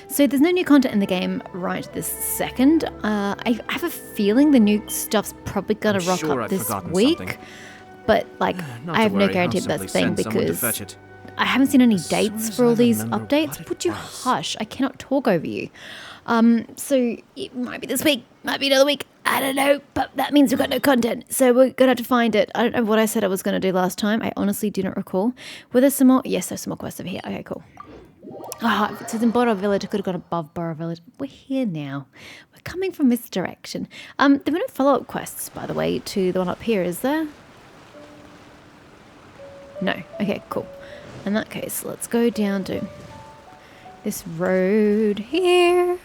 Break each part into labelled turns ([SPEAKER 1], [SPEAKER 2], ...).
[SPEAKER 1] So there's no new content in the game right this second. I have a feeling the new stuff's probably gonna rock
[SPEAKER 2] sure
[SPEAKER 1] up
[SPEAKER 2] I've
[SPEAKER 1] this
[SPEAKER 2] forgotten
[SPEAKER 1] week.
[SPEAKER 2] something.
[SPEAKER 1] But like,
[SPEAKER 2] Not
[SPEAKER 1] I
[SPEAKER 2] to
[SPEAKER 1] have no
[SPEAKER 2] worry,
[SPEAKER 1] guarantee
[SPEAKER 2] I'll
[SPEAKER 1] of that
[SPEAKER 2] simply
[SPEAKER 1] thing
[SPEAKER 2] send someone to
[SPEAKER 1] because
[SPEAKER 2] fetch it.
[SPEAKER 1] I haven't seen any
[SPEAKER 2] As soon
[SPEAKER 1] dates
[SPEAKER 2] as
[SPEAKER 1] for all
[SPEAKER 2] I
[SPEAKER 1] these
[SPEAKER 2] remember
[SPEAKER 1] updates.
[SPEAKER 2] what it
[SPEAKER 1] Would you
[SPEAKER 2] was.
[SPEAKER 1] hush? I cannot talk over you. So it might be this week, might be another week. I don't know, but that means we've got no content. So we're gonna have to find it. I don't know what I said I was gonna do last time. I honestly do not recall. Were there some more? Yes, there's some more quests over here. Okay, cool. Ah, if it was in Borrow Village, I could have gone above Borrow Village. We're here now. We're coming from this direction. There were no follow-up quests, by the way, to the one up here, is there? No. Okay, cool. In that case, let's go down to this road here.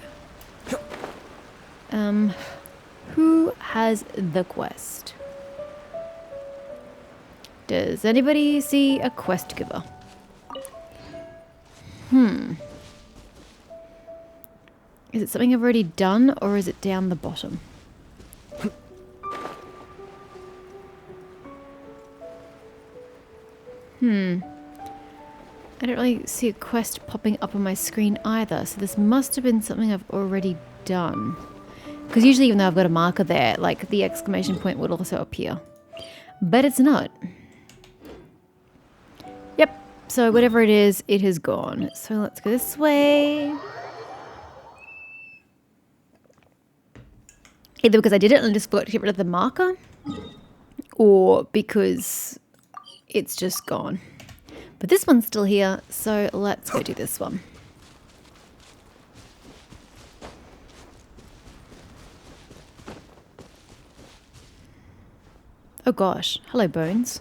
[SPEAKER 1] Who has the quest? Does anybody see a quest giver? Is it something I've already done, or is it down the bottom? I don't really see a quest popping up on my screen either, so this must have been something I've already done. Because usually even though I've got a marker there, like the exclamation point would also appear. But it's not. Yep, so whatever it is, it has gone. So let's go this way. Either because I did it and I just forgot to get rid of the marker, or because it's just gone. But this one's still here, so let's go do this one. Oh gosh. Hello, Bones.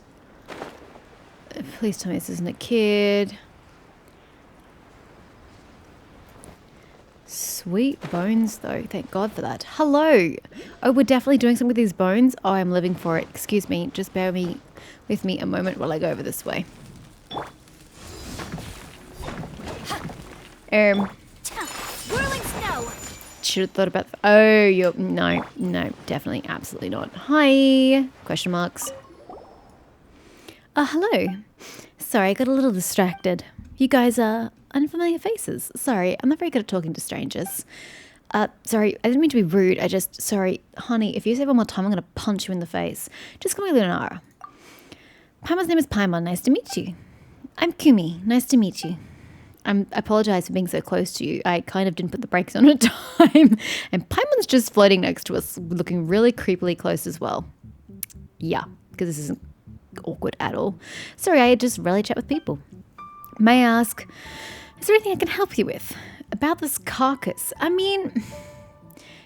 [SPEAKER 1] Please tell me this isn't a kid. Sweet bones, though. Thank God for that. Hello! Oh, we're definitely doing something with these bones? Oh, I'm living for it. Excuse me. Just bear with me a moment while I go over this way.
[SPEAKER 3] Whirling snow.
[SPEAKER 1] Should have thought about... Oh, you're... No, definitely, absolutely not. Hi! Question marks. Hello. Sorry, I got a little distracted. You guys are unfamiliar faces. Sorry, I'm not very good at talking to strangers. Sorry, I didn't mean to be rude. Sorry, honey, if you say one more time, I'm going to punch you in the face. Just call me Lunara. Paimon's name is Paimon. Nice to meet you. I'm Kumi. Nice to meet you. I apologize for being so close to you. I kind of didn't put the brakes on at time. And Paimon's just floating next to us, looking really creepily close as well. Yeah, because this isn't awkward at all. Sorry, I just rarely chat with people. May I ask, is there anything I can help you with? About this carcass? I mean,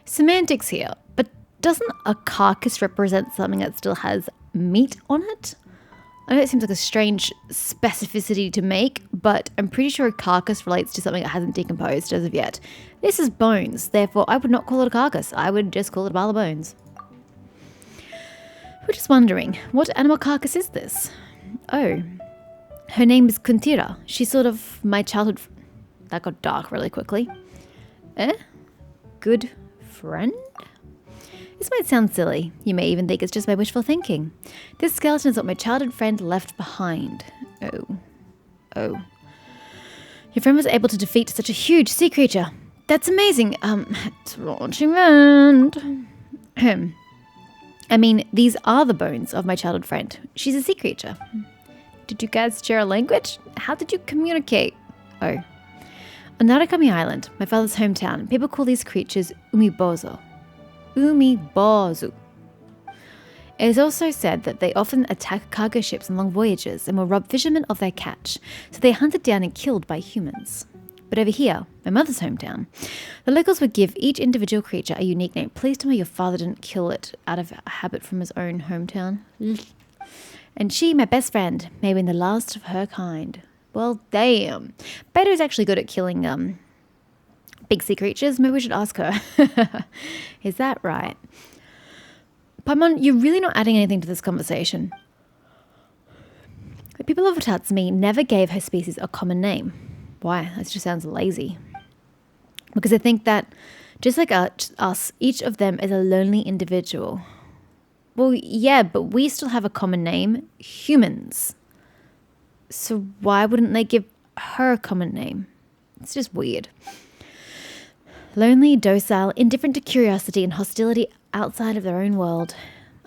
[SPEAKER 1] semantics here, but doesn't a carcass represent something that still has meat on it? I know it seems like a strange specificity to make, but I'm pretty sure a carcass relates to something that hasn't decomposed as of yet. This is bones, therefore I would not call it a carcass. I would just call it a pile of bones. We're just wondering, what animal carcass is this? Oh, her name is Kuntira. She's sort of my childhood... That got dark really quickly. Good friend? This might sound silly. You may even think it's just my wishful thinking. This skeleton is what my childhood friend left behind. Oh. Your friend was able to defeat such a huge sea creature. That's amazing. It's launching around. I mean, these are the bones of my childhood friend. She's a sea creature. Did you guys share a language? How did you communicate? Oh. On Narakami Island, my father's hometown, people call these creatures umibozo. Umibozu. It is also said that they often attack cargo ships on long voyages and will rob fishermen of their catch, so they are hunted down and killed by humans. But over here, my mother's hometown, the locals would give each individual creature a unique name. Please tell me your father didn't kill it out of habit from his own hometown. And she, my best friend, may have been the last of her kind. Well, damn. Beto's actually good at killing big sea creatures. Maybe we should ask her. Is that right? Paimon, you're really not adding anything to this conversation. The people of Watatsumi never gave her species a common name. Why? That just sounds lazy. Because I think that, just like us, each of them is a lonely individual. Well, yeah, but we still have a common name, humans. So why wouldn't they give her a common name? It's just weird. Lonely, docile, indifferent to curiosity and hostility outside of their own world.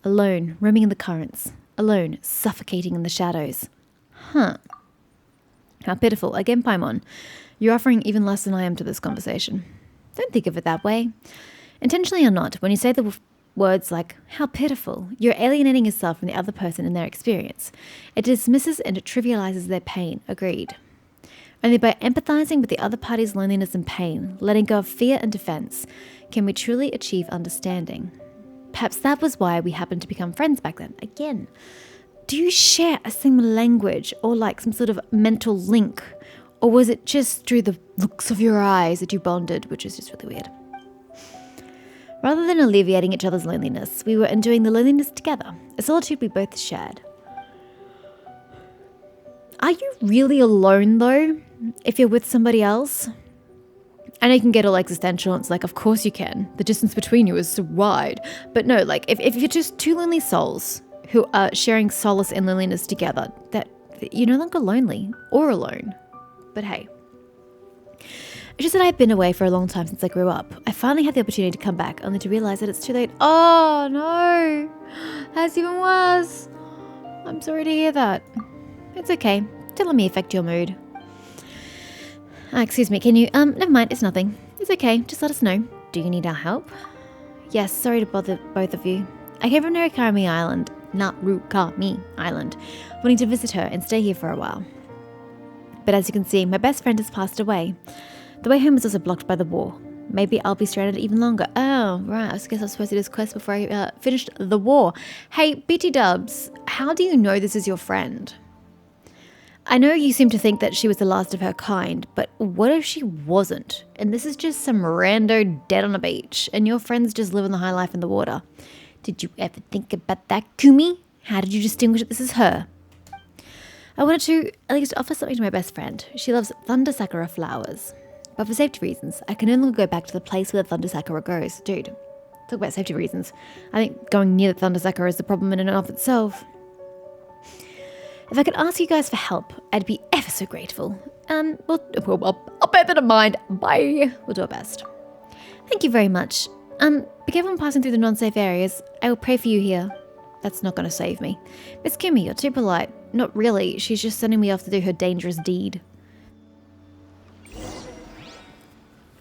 [SPEAKER 1] Alone, roaming in the currents. Alone, suffocating in the shadows. Huh. How pitiful. Again, Paimon, you're offering even less than I am to this conversation. Don't think of it that way. Intentionally or not, when you say the words like, how pitiful, you're alienating yourself from the other person in their experience. It dismisses and it trivializes their pain. Agreed. Only by empathizing with the other party's loneliness and pain, letting go of fear and defense, can we truly achieve understanding. Perhaps that was why we happened to become friends back then. Again, do you share a similar language or like some sort of mental link? Or was it just through the looks of your eyes that you bonded, which is just really weird? Rather than alleviating each other's loneliness, we were enjoying the loneliness together, a solitude we both shared. Are you really alone, though, if you're with somebody else? I know you can get all existential, and it's like, of course you can. The distance between you is so wide. But no, like, if you're just two lonely souls who are sharing solace and loneliness together, that you're no longer lonely or alone. But hey. It's just that I've been away for a long time since I grew up. I finally had the opportunity to come back, only to realize that it's too late. Oh, no. That's even worse. I'm sorry to hear that. It's okay. Don't let me affect your mood. Excuse me, can you... never mind, it's nothing. It's okay, just let us know. Do you need our help? Yes, sorry to bother both of you. I came from Narukami Island, wanting to visit her and stay here for a while. But as you can see, my best friend has passed away. The way home was also blocked by the war. Maybe I'll be stranded even longer. Oh, right, I guess I was supposed to do this quest before I finished the war. Hey, BT Dubs, how do you know this is your friend? I know you seem to think that she was the last of her kind, but what if she wasn't? And this is just some rando dead on a beach, and your friends just living the high life in the water. Did you ever think about that, Kumi? How did you distinguish that this is her? I wanted to at least offer something to my best friend. She loves Thunder Sakura flowers. But for safety reasons, I can no longer go back to the place where the Thunder Sakura grows. Dude, talk about safety reasons. I think going near the Thunder Sakura is the problem in and of itself. If I could ask you guys for help, I'd be ever so grateful. I'll bear that in mind. Bye. We'll do our best. Thank you very much. Be careful when passing through the non-safe areas. I will pray for you here. That's not going to save me. Miss Kimi, you're too polite. Not really. She's just sending me off to do her dangerous deed.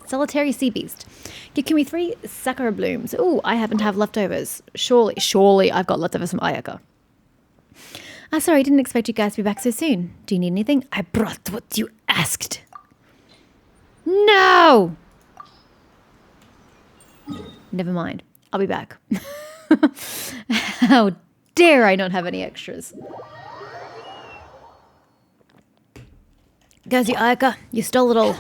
[SPEAKER 1] Solitary sea beast. Give Kimi 3 sakura blooms. Ooh, I happen to have leftovers. Surely I've got leftovers from Ayaka. Sorry, didn't expect you guys to be back so soon. Do you need anything? I brought what you asked. No! Never mind. I'll be back. How dare I not have any extras? Goes you, Ayaka. You stole it all.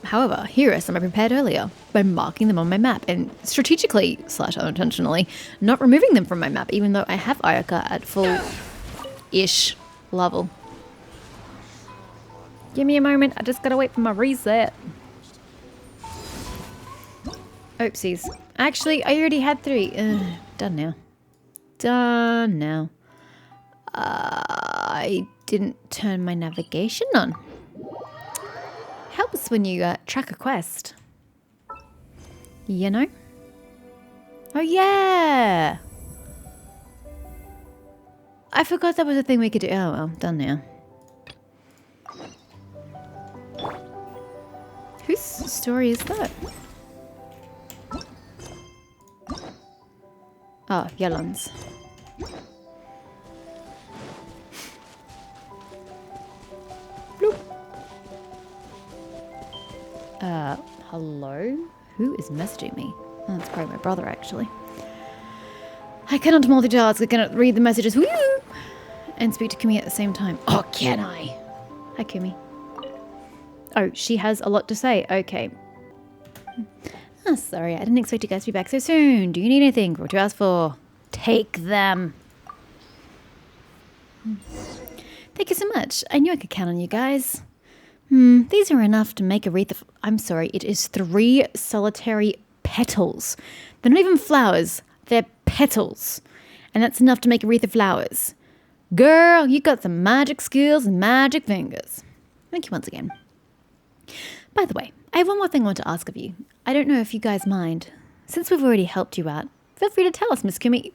[SPEAKER 1] However, here are some I prepared earlier by marking them on my map and strategically / unintentionally not removing them from my map, even though I have Ayaka at full-ish level. Give me a moment. I just gotta wait for my reset. Oopsies. Actually, I already had 3. Done now. Done now. I didn't turn my navigation on. Helps when you track a quest. You know? Oh, yeah! I forgot that was a thing we could do. Oh, well, done now. Whose story is that? Oh, Yelon's. Bloop. Hello? Who is messaging me? Oh, that's probably my brother, actually. I cannot multitask. I cannot read the messages. Woo! And speak to Kumi at the same time. Oh, can I? Hi, Kumi. Oh, she has a lot to say. Okay. Oh, sorry. I didn't expect you guys to be back so soon. Do you need anything? What do you ask for? Take them. Thank you so much. I knew I could count on you guys. These are enough to make a wreath of... I'm sorry, it is 3 solitary petals. They're not even flowers. They're petals. And that's enough to make a wreath of flowers. Girl, you got some magic skills and magic fingers. Thank you once again. By the way, I have one more thing I want to ask of you. I don't know if you guys mind. Since we've already helped you out, feel free to tell us, Miss Kumi.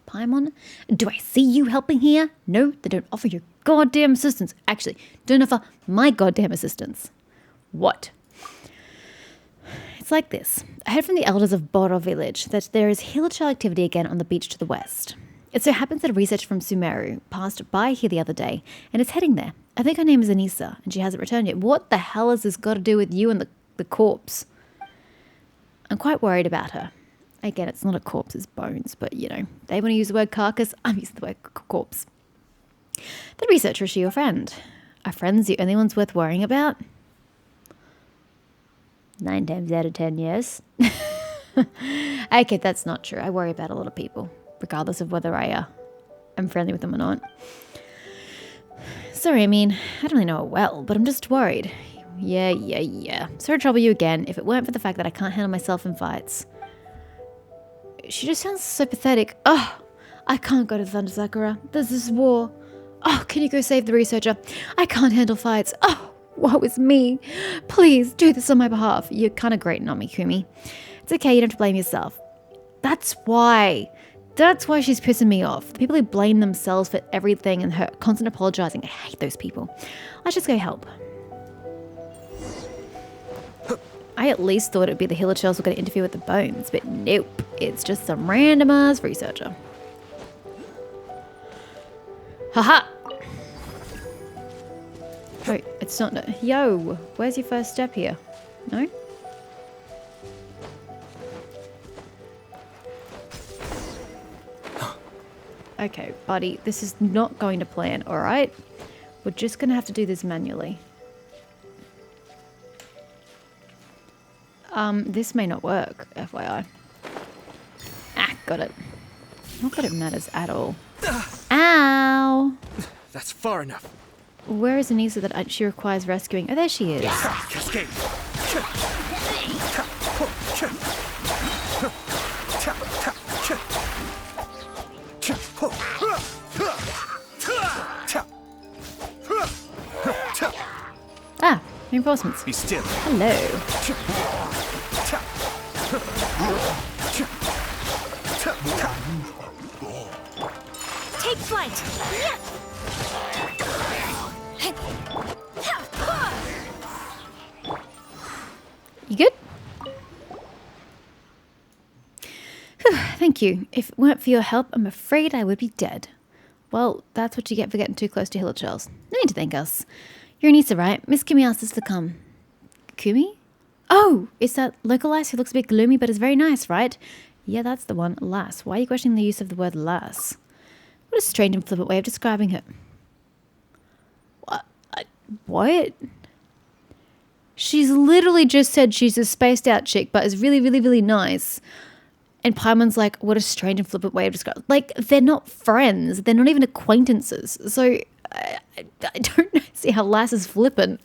[SPEAKER 1] Paimon, do I see you helping here? No, they don't offer your goddamn assistance. Actually, don't offer my goddamn assistance. What? It's like this. I heard from the elders of Boro village that there is hillchild activity again on the beach to the west. It so happens that a researcher from Sumeru passed by here the other day and is heading there. I think her name is Anissa, and she hasn't returned yet. What the hell has this got to do with you and the corpse? I'm quite worried about her. Again, it's not a corpse, it's bones, but you know, they want to use the word carcass, I'm using the word corpse. The researcher, is she your friend? Are friends the only ones worth worrying about? 9 times out of 10, yes. Okay, that's not true. I worry about a lot of people, regardless of whether I'm friendly with them or not. Sorry, I mean, I don't really know her well, but I'm just worried. Yeah. Sorry to trouble you again, if it weren't for the fact that I can't handle myself in fights. She just sounds so pathetic. Oh, I can't go to the Thunder Sakura. There's this war. Oh, can you go save the researcher? I can't handle fights. Oh, woe is me. Please, do this on my behalf. You're kind of grating on me, Kumi. It's okay, you don't have to blame yourself. That's why she's pissing me off. The people who blame themselves for everything and her constant apologizing. I hate those people. Let's just go help. I at least thought it would be the hillchills who were going to interfere with the bones, but nope. It's just some random ass researcher. Haha! Oh, it's not... Yo, where's your first step here? No? Okay, buddy, this is not going to plan, alright? We're just going to have to do this manually. This may not work, FYI. Ah, got it. Not that it matters at all. Ow!
[SPEAKER 2] That's far enough.
[SPEAKER 1] Where is Anissa that she requires rescuing? Oh, there she is.
[SPEAKER 2] Cascade.
[SPEAKER 1] Ah, reinforcements.
[SPEAKER 2] Be still.
[SPEAKER 1] Hello.
[SPEAKER 3] Take flight.
[SPEAKER 1] You good? Whew, thank you. If it weren't for your help, I'm afraid I would be dead. Well, that's what you get for getting too close to hillchills. No need to thank us. You're Anissa, right? Miss Kumi asked us to come. Kumi? Oh, it's that local lass who looks a bit gloomy but is very nice, right? Yeah, that's the one. Lass. Why are you questioning the use of the word lass? What a strange and flippant way of describing her. What? She's literally just said she's a spaced out chick but is really, really, really nice. And Paimon's like, what a strange and flippant way of describing. Like, they're not friends. They're not even acquaintances. So, I don't see how Lass is flippant.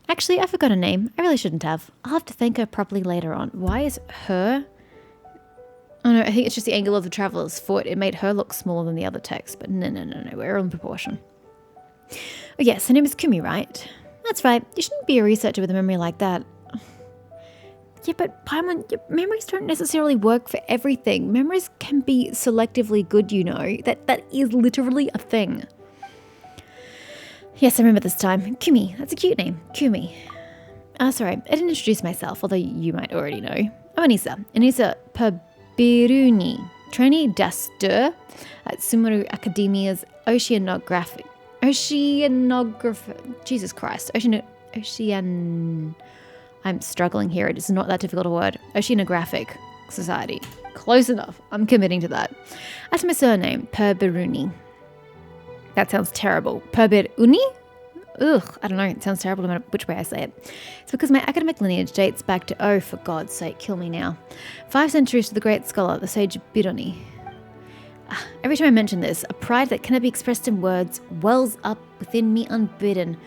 [SPEAKER 1] Actually, I forgot her name. I really shouldn't have. I'll have to thank her properly later on. Why is her... Oh no, I think it's just the angle of the traveller's foot. It made her look smaller than the other text. But no. We're all in proportion. Oh yes, her name is Kumi, right? That's right. You shouldn't be a researcher with a memory like that. Yeah, but Paimon, your memories don't necessarily work for everything. Memories can be selectively good, you know. That is literally a thing. Yes, I remember this time. Kumi. That's a cute name. Kumi. Sorry, I didn't introduce myself, although you might already know. I'm Anissa. Anissa Pabiruni. Trainee d'Astur at Sumeru Academia's Oceanography. Jesus Christ. I'm struggling here. It is not that difficult a word. Oceanographic Society. Close enough. I'm committing to that. That's my surname, Perbiruni. That sounds terrible. Perbiruni? Ugh, I don't know. It sounds terrible no matter which way I say it. It's because my academic lineage dates back to, oh, for God's sake, kill me now, 5 centuries to the great scholar, the sage Biruni. Every time I mention this, a pride that cannot be expressed in words wells up within me unbidden.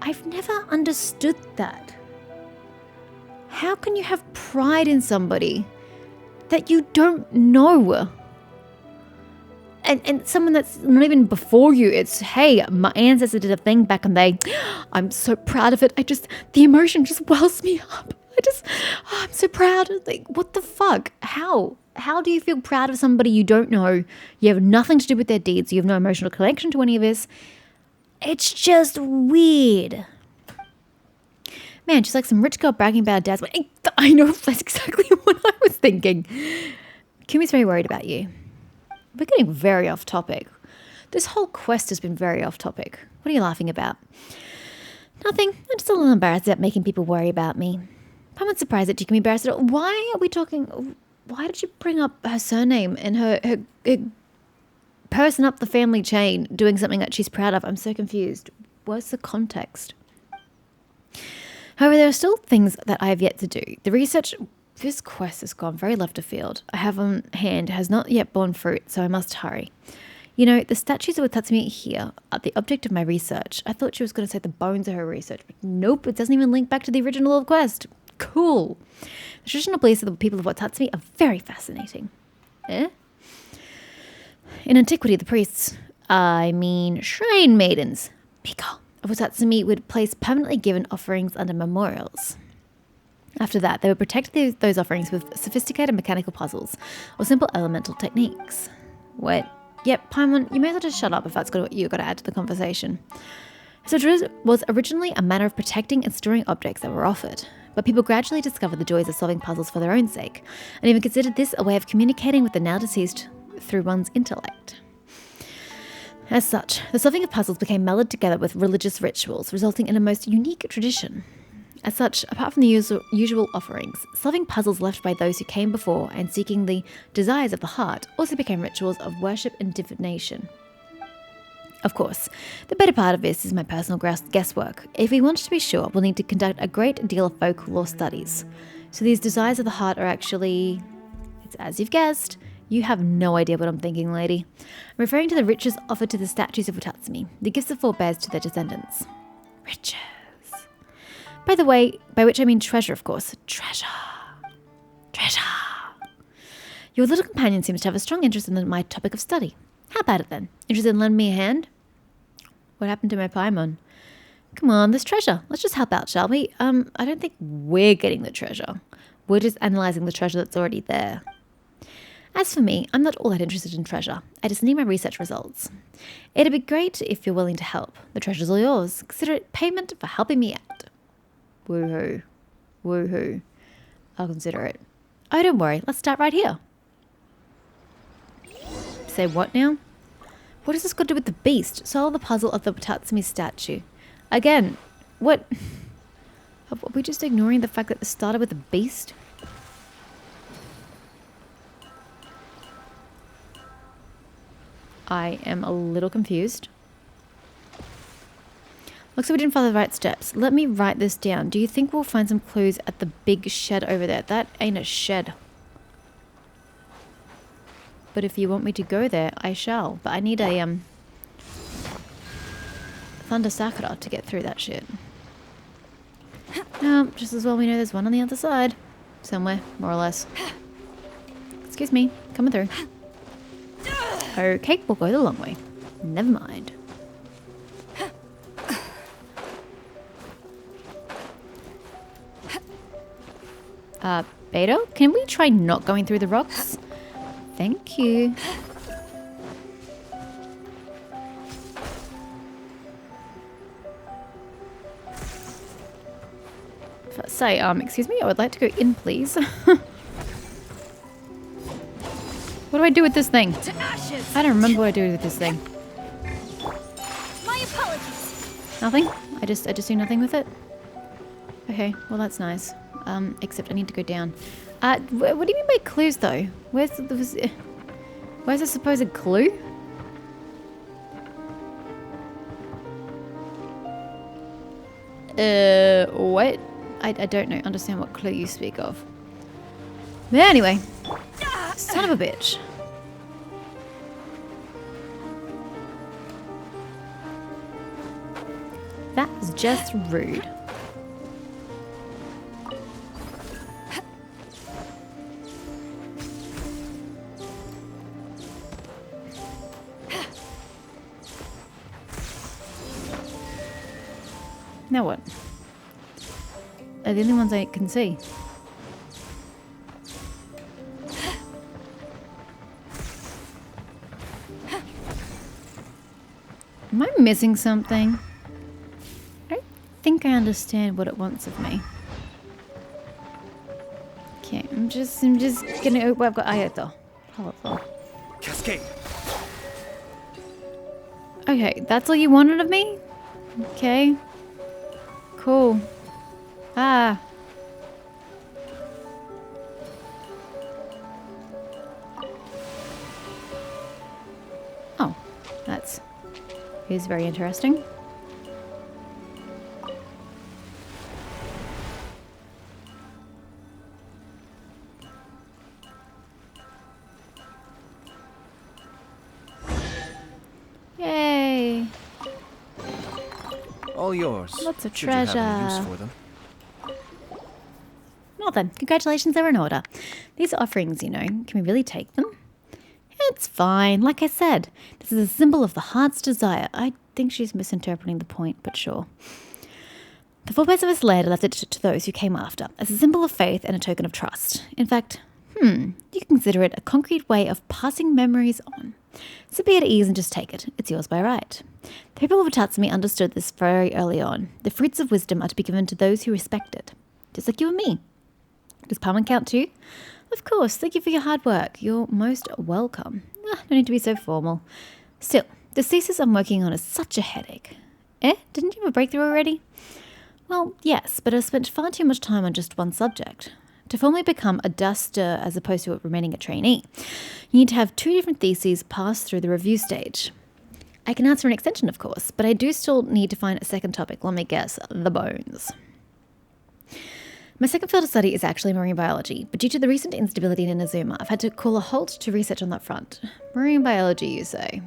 [SPEAKER 1] I've never understood that. How can you have pride in somebody that you don't know? and someone that's not even before you. It's, hey, my ancestor did a thing back in the day. I'm so proud of it. The emotion just wells me up. I'm so proud. Like, what the fuck? How do you feel proud of somebody you don't know? You have nothing to do with their deeds. You have no emotional connection to any of this. It's just weird. Man, she's like some rich girl bragging about her dad's. I know, that's exactly what I was thinking. Kumi's very worried about you. We're getting very off topic. This whole quest has been very off topic. What are you laughing about? Nothing. I'm just a little embarrassed about making people worry about me. I'm not surprised that you can be embarrassed at all. Why are we talking? Why did you bring up her surname and her person up the family chain doing something that she's proud of? I'm so confused. What's the context? However, there are still things that I have yet to do. The research, this quest has gone very left of field. I have on hand has not yet borne fruit, so I must hurry. You know, the statues of Tatsumi here are the object of my research. I thought she was going to say the bones of her research, but nope, it doesn't even link back to the original quest. Cool. The traditional beliefs of the people of Watatsumi are very fascinating. In antiquity, the priests, shrine maidens, Miko, of Watatsumi would place permanently given offerings under memorials. After that, they would protect those offerings with sophisticated mechanical puzzles or simple elemental techniques. What? Yep, Paimon, you may as well just shut up if that's what you've got to add to the conversation. So it was originally a manner of protecting and storing objects that were offered. But people gradually discovered the joys of solving puzzles for their own sake, and even considered this a way of communicating with the now deceased through one's intellect. As such, the solving of puzzles became melded together with religious rituals, resulting in a most unique tradition. As such, apart from the usual offerings, solving puzzles left by those who came before and seeking the desires of the heart also became rituals of worship and divination. Of course, the better part of this is my personal guesswork. If we want to be sure, we'll need to conduct a great deal of folklore studies. So these desires of the heart are actually, it's as you've guessed, you have no idea what I'm thinking, lady. I'm referring to the riches offered to the statues of Watatsumi, the gifts of forebears to their descendants. Riches. By the way, by which I mean treasure, of course. Treasure. Treasure. Your little companion seems to have a strong interest in my topic of study. How about it then? Interested in lending me a hand? What happened to my Paimon? Come on, there's treasure. Let's just help out, shall we? I don't think we're getting the treasure. We're just analysing the treasure that's already there. As for me, I'm not all that interested in treasure. I just need my research results. It'd be great if you're willing to help. The treasure's all yours. Consider it payment for helping me out. Woohoo. Woohoo. I'll consider it. Oh, don't worry. Let's start right here. Say what now? What has this got to do with the beast? Solve the puzzle of the Tatsumi statue. Again, what? Are we just ignoring the fact that this started with the beast? I am a little confused. Looks like we didn't follow the right steps. Let me write this down. Do you think we'll find some clues at the big shed over there? That ain't a shed. But if you want me to go there, I shall. But I need a Thunder Sakura to get through that shit. No, just as well we know there's one on the other side. Somewhere, more or less. Excuse me, coming through. Okay, we'll go the long way. Never mind. Beto, can we try not going through the rocks? Thank you. Say, excuse me, I would like to go in, please. What do I do with this thing? I don't remember what I do with this thing.
[SPEAKER 3] My apologies.
[SPEAKER 1] Nothing? I just do nothing with it? Okay, well that's nice. Except I need to go down. What do you mean by clues though? Where's the supposed clue? What? I don't know. Understand what clue you speak of. But anyway, son of a bitch. That was just rude. Now what? Are the only ones I can see? Am I missing something? I don't think I understand what it wants of me. Okay, I'm just gonna. Oh, I've got Aether. Powerful.
[SPEAKER 2] Cascade.
[SPEAKER 1] Okay, that's all you wanted of me? Okay. Cool. Ah. Oh, that's is very interesting. Yay!
[SPEAKER 2] All yours.
[SPEAKER 1] Lots of
[SPEAKER 2] Should you have any
[SPEAKER 1] treasure.
[SPEAKER 2] use for them.
[SPEAKER 1] Well then, congratulations, they're in order. These offerings, you know, can we really take them? It's fine. Like I said, this is a symbol of the heart's desire. I think she's misinterpreting the point, but sure. The four parts of this later left it to those who came after, as a symbol of faith and a token of trust. In fact, you can consider it a concrete way of passing memories on. So be at ease and just take it. It's yours by right. The people of Tatsumi understood this very early on. The fruits of wisdom are to be given to those who respect it. Just like you and me. Does Palman count too? Of course, thank you for your hard work. You're most welcome. No need to be so formal. Still, the thesis I'm working on is such a headache. Didn't you have a breakthrough already? Well, yes, but I've spent far too much time on just one subject. To formally become a duster as opposed to remaining a trainee, you need to have 2 different theses pass through the review stage. I can ask for an extension, of course, but I do still need to find a second topic. Let me guess, the bones. My second field of study is actually marine biology, but due to the recent instability in Inazuma, I've had to call a halt to research on that front. Marine biology, you say?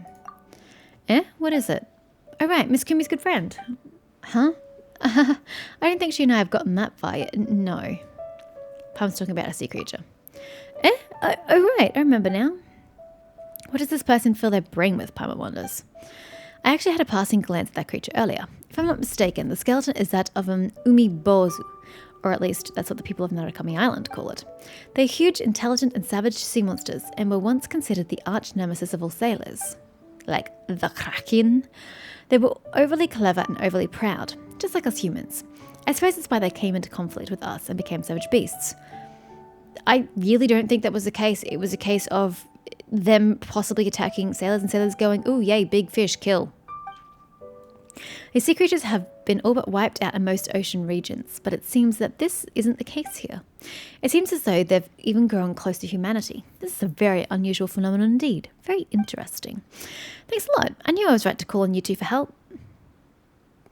[SPEAKER 1] What is it? Oh right, Miss Kumi's good friend. Huh? I don't think she and I have gotten that far yet. No. Palm's talking about a sea creature. Oh right, I remember now. What does this person fill their brain with, Palmer wonders. I actually had a passing glance at that creature earlier. If I'm not mistaken, the skeleton is that of an umibozu, or at least that's what the people of Narukami Island call it. They're huge, intelligent and savage sea monsters and were once considered the arch nemesis of all sailors. Like the Kraken. They were overly clever and overly proud, just like us humans. I suppose it's why they came into conflict with us and became savage beasts. I really don't think that was the case. It was a case of them possibly attacking sailors and sailors going, ooh, yay, big fish, kill. These sea creatures have been all but wiped out in most ocean regions, but it seems that this isn't the case here. It seems as though they've even grown close to humanity. This is a very unusual phenomenon indeed. Very interesting. Thanks a lot. I knew I was right to call on you two for help.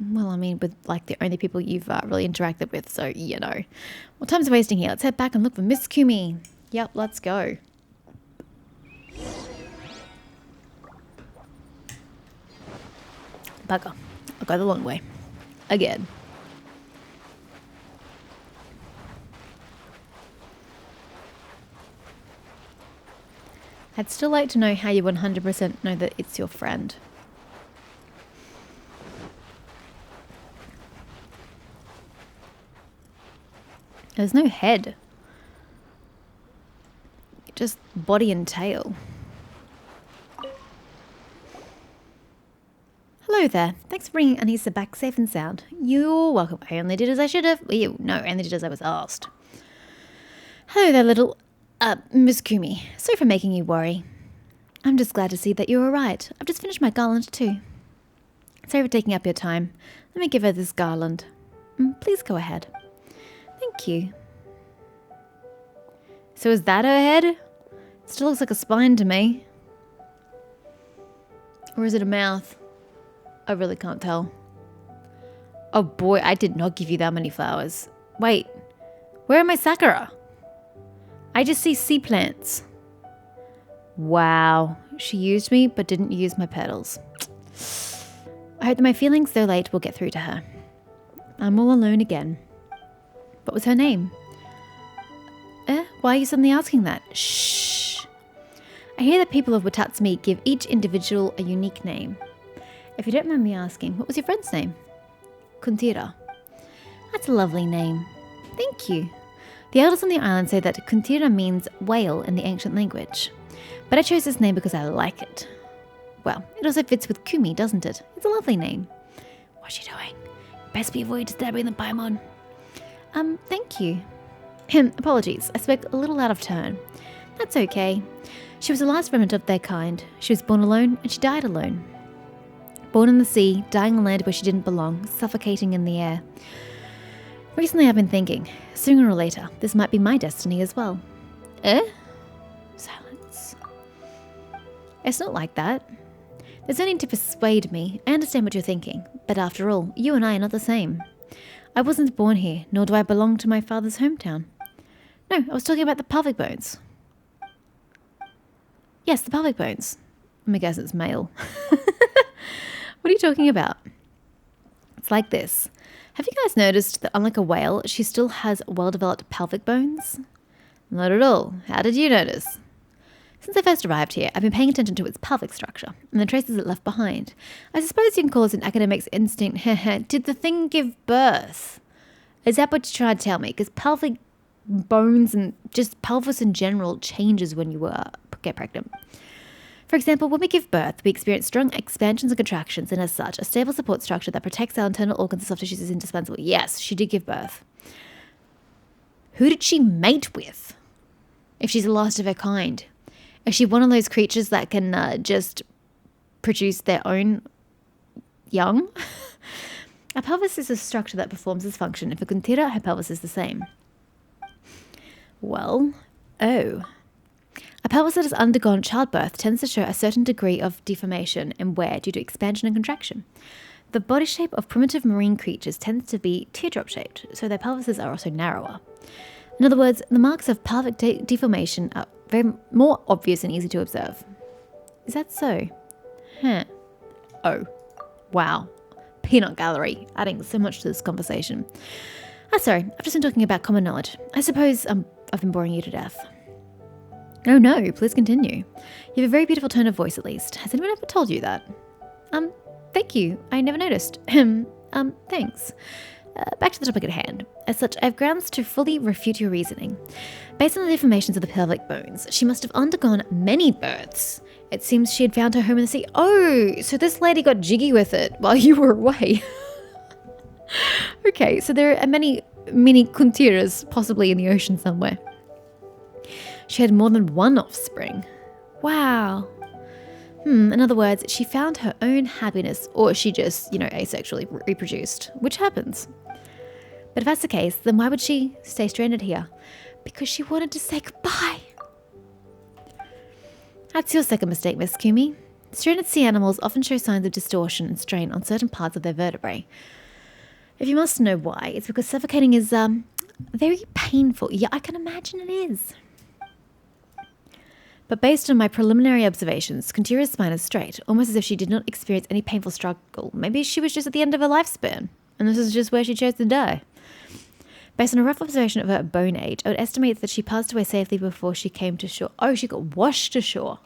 [SPEAKER 1] Well, I mean, with like the only people you've really interacted with, so, you know. Well, time's wasting here. Let's head back and look for Miss Kumi. Yep, let's go. Bugger. I'll go the long way. Again. I'd still like to know how you 100% know that it's your friend. There's no head. Just body and tail. Hello there. Thanks for bringing Anissa back safe and sound. You're welcome. I only did as I should have. No, I only did as I was asked. Hello there, little... Miss Kumi. Sorry for making you worry. I'm just glad to see that you're alright. I've just finished my garland too. Sorry for taking up your time. Let me give her this garland. Please go ahead. Thank you. So is that her head? Still looks like a spine to me. Or is it a mouth? I really can't tell. Oh boy, I did not give you that many flowers. Wait, where are my sakura? I just see sea plants. Wow, she used me but didn't use my petals. I hope that my feelings, though late, will get through to her. I'm all alone again. What was her name? Why are you suddenly asking that? Shh. I hear that people of Watatsumi give each individual a unique name. If you don't mind me asking, what was your friend's name? Kuntira. That's a lovely name. Thank you. The elders on the island say that Kuntira means whale in the ancient language. But I chose this name because I like it. Well, it also fits with Kumi, doesn't it? It's a lovely name. What's she doing? Best be avoid disturbing the Paimon. Thank you. Apologies, I spoke a little out of turn. That's okay. She was the last remnant of their kind. She was born alone and she died alone. Born in the sea, dying on land where she didn't belong, suffocating in the air. Recently I've been thinking, sooner or later, this might be my destiny as well. Silence. It's not like that. There's no need to persuade me. I understand what you're thinking, but after all, you and I are not the same. I wasn't born here, nor do I belong to my father's hometown. No, I was talking about the pelvic bones. Yes, the pelvic bones. I guess it's male. What are you talking about? It's like this. Have you guys noticed that unlike a whale, she still has well-developed pelvic bones? Not at all. How did you notice? Since I first arrived here, I've been paying attention to its pelvic structure and the traces it left behind. I suppose you can call this an academic's instinct. Did the thing give birth? Is that what you're trying to tell me? Because pelvic bones and just pelvis in general changes when you get pregnant. For example, when we give birth, we experience strong expansions and contractions, and as such, a stable support structure that protects our internal organs and soft tissues is indispensable. Yes, she did give birth. Who did she mate with? If she's the last of her kind? Is she one of those creatures that can just produce their own young? A pelvis is a structure that performs this function. If a Kuntira, her pelvis is the same. Well, a pelvis that has undergone childbirth tends to show a certain degree of deformation and wear due to expansion and contraction. The body shape of primitive marine creatures tends to be teardrop-shaped, so their pelvises are also narrower. In other words, the marks of pelvic deformation are very more obvious and easy to observe. Is that so? Oh, wow. Peanut gallery, adding so much to this conversation. Sorry, I've just been talking about common knowledge. I suppose I've been boring you to death. Oh no, please continue. You have a very beautiful tone of voice, at least. Has anyone ever told you that? Thank you. I never noticed. Thanks. Back to the topic at hand. As such, I have grounds to fully refute your reasoning. Based on the deformations of the pelvic bones, she must have undergone many births. It seems she had found her home in the sea. Oh, so this lady got jiggy with it while you were away. Okay, so there are many mini Kuntiras possibly in the ocean somewhere. She had more than one offspring. Wow. In other words, she found her own happiness, or she just, asexually reproduced, which happens. But if that's the case, then why would she stay stranded here? Because she wanted to say goodbye. That's your second mistake, Miss Kumi. Stranded sea animals often show signs of distortion and strain on certain parts of their vertebrae. If you must know why, it's because suffocating is very painful. Yeah, I can imagine it is. But based on my preliminary observations, Kuntira's spine is straight, almost as if she did not experience any painful struggle. Maybe she was just at the end of her lifespan, and this is just where she chose to die. Based on a rough observation of her bone age, I would estimate that she passed away safely before she came to shore. Oh, she got washed ashore.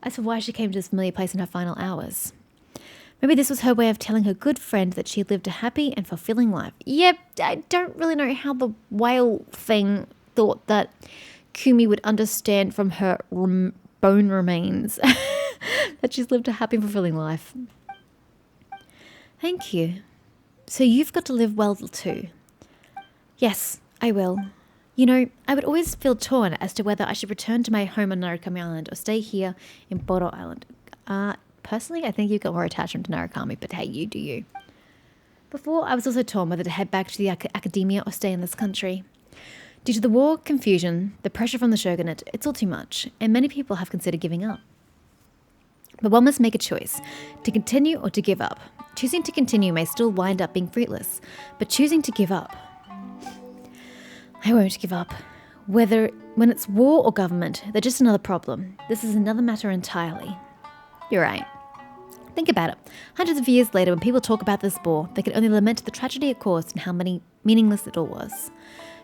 [SPEAKER 1] As for why she came to this familiar place in her final hours. Maybe this was her way of telling her good friend that she had lived a happy and fulfilling life. Yep, I don't really know how the whale thing thought that Kumi would understand from her bone remains that she's lived a happy and fulfilling life. Thank you. So you've got to live well too. Yes, I will. I would always feel torn as to whether I should return to my home on Narukami Island or stay here in Boro Island. Personally, I think you've got more attachment to Narukami, but hey, you do you. Before, I was also torn whether to head back to the academia or stay in this country. Due to the war, confusion, the pressure from the shogunate, it's all too much, and many people have considered giving up. But one must make a choice, to continue or to give up. Choosing to continue may still wind up being fruitless, but choosing to give up. I won't give up. When it's war or government, they're just another problem. This is another matter entirely. You're right. Think about it. Hundreds of years later, when people talk about this war, they can only lament the tragedy it caused and how meaningless it all was.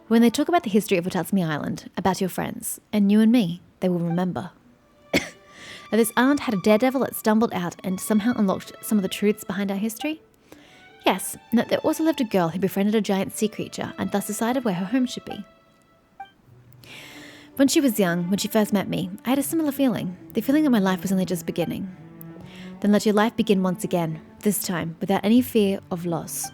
[SPEAKER 1] When they talk about the history of Watatsumi Island, about your friends, and you and me, they will remember. That this island had a daredevil that stumbled out and somehow unlocked some of the truths behind our history. Yes, and that there also lived a girl who befriended a giant sea creature and thus decided where her home should be. When she was young, when she first met me, I had a similar feeling. The feeling that my life was only just beginning. Then let your life begin once again, this time without any fear of loss.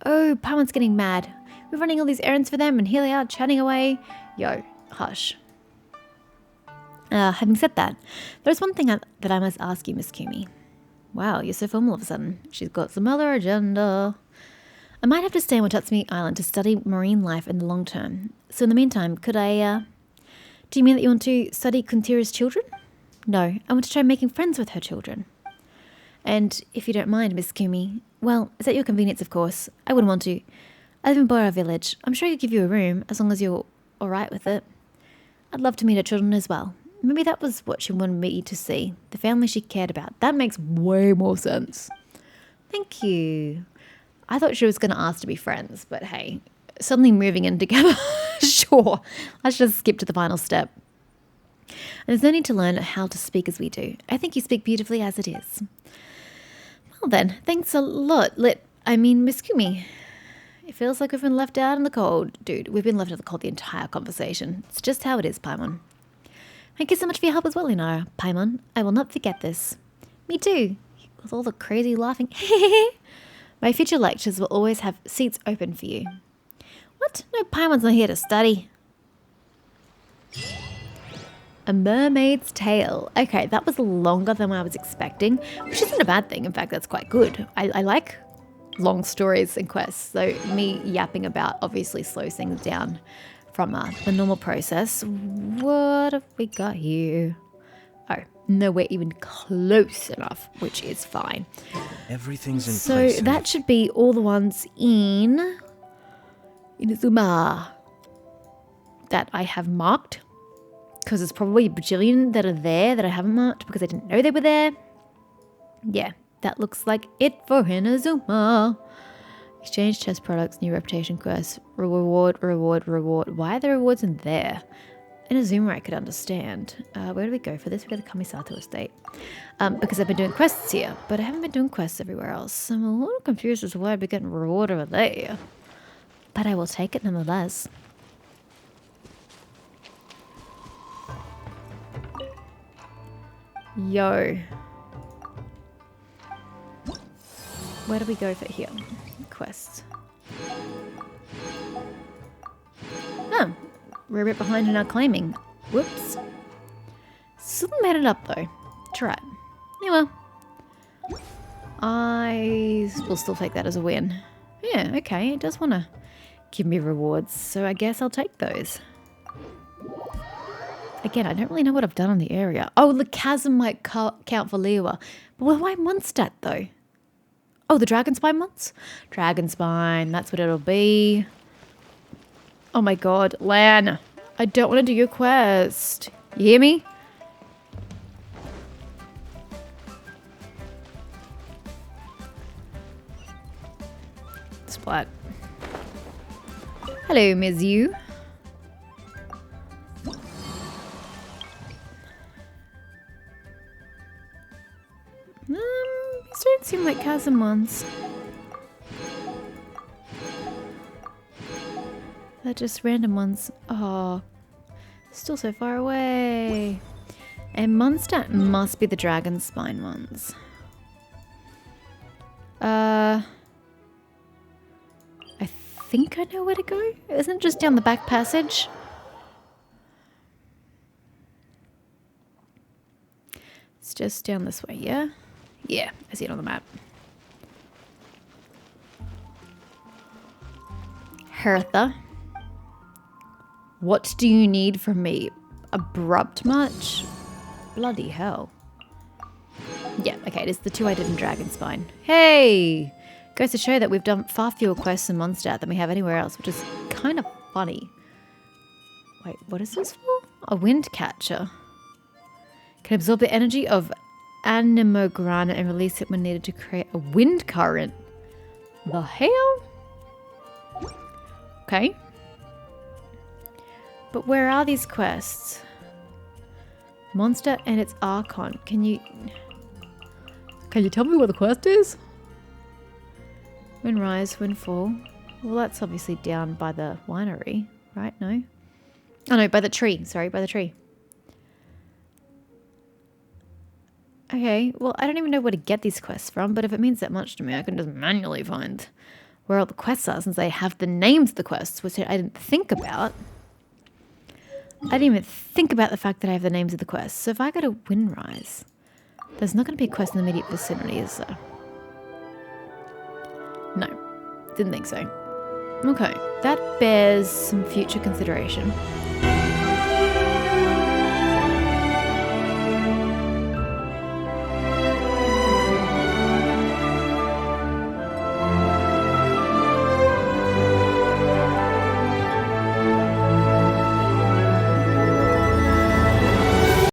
[SPEAKER 1] Oh, Paimon's getting mad. We're running all these errands for them and here they are chatting away. Yo, hush. Having said that, there's one thing that I must ask you, Miss Kumi. Wow, you're so formal all of a sudden. She's got some other agenda. I might have to stay on Watatsumi Island to study marine life in the long term. So in the meantime, could I, do you mean that you want to study Kuntira's children? No, I want to try making friends with her children. And if you don't mind, Miss Kumi, well, it's at your convenience, of course. I wouldn't want to. I live in Bora Village. I'm sure I could give you a room, as long as you're alright with it. I'd love to meet her children as well. Maybe that was what she wanted me to see. The family she cared about. That makes way more sense. Thank you. I thought she was going to ask to be friends, but hey, suddenly moving in together. Sure. Let's just skip to the final step. And there's no need to learn how to speak as we do. I think you speak beautifully as it is. Well then, thanks a lot. Miss Kumi. It feels like we've been left out in the cold. Dude, we've been left out in the cold the entire conversation. It's just how it is, Paimon. Thank you so much for your help as well, Lunara. Paimon, I will not forget this. Me too. With all the crazy laughing. My future lectures will always have seats open for you. What? No, Paimon's not here to study. A mermaid's tale. Okay, that was longer than I was expecting, which isn't a bad thing. In fact, that's quite good. I like long stories and quests, so me yapping about obviously slows things down from the normal process. What have we got here? Oh, nowhere even close enough, which is fine.
[SPEAKER 2] Everything's in
[SPEAKER 1] place. So that should be all the ones in Inazuma that I have marked. Because there's probably a bajillion that are there that I haven't marked because I didn't know they were there. Yeah, that looks like it for Inazuma. Exchange test products, new reputation quests, reward. Why are the rewards in there? Inazuma I could understand. Where do we go for this? We go to the Kamisato estate. Because I've been doing quests here, but I haven't been doing quests everywhere else. I'm a little confused as to why I'd be getting reward over there. But I will take it nonetheless. Yo. Where do we go for here? Quests. Oh, we're a bit behind in our claiming. Whoops. Still made it up though. Try it. Yeah, well. I will still take that as a win. Yeah, okay. It does want to give me rewards, so I guess I'll take those. Again, I don't really know what I've done on the area. Oh, the chasm might count for Liwa. But why Mondstadt though? Oh, the Dragonspine months? Dragonspine, that's what it'll be. Oh my god, Lan, I don't want to do your quest. You hear me? Splat. Hello, Ms. You. These don't seem like chasm ones. They're just random ones. Oh, still so far away. And Mondstadt must be the Dragonspine ones. I think I know where to go. Isn't it just down the back passage? It's just down this way, yeah? Yeah, I see it on the map. Hertha. What do you need from me? Abrupt much? Bloody hell. Yeah, okay, it is the two I did in Dragonspine. Hey! Goes to show that we've done far fewer quests in Mondstadt than we have anywhere else, which is kind of funny. Wait, what is this for? A wind catcher. Can absorb the energy of Animograna and release it when needed to create a wind current. The hell? Okay. But where are these quests? Monster and its Archon. Can you tell me what the quest is? Windrise, windfall. Well, that's obviously down by the winery, right? No? Oh, no, by the tree. Sorry, by the tree. Okay, well, I don't even know where to get these quests from, but if it means that much to me, I can just manually find where all the quests are since they have the names of the quests, which I didn't think about. I didn't even think about the fact that I have the names of the quests. So if I go to Windrise, there's not going to be a quest in the immediate vicinity, is there? No, didn't think so. Okay, that bears some future consideration.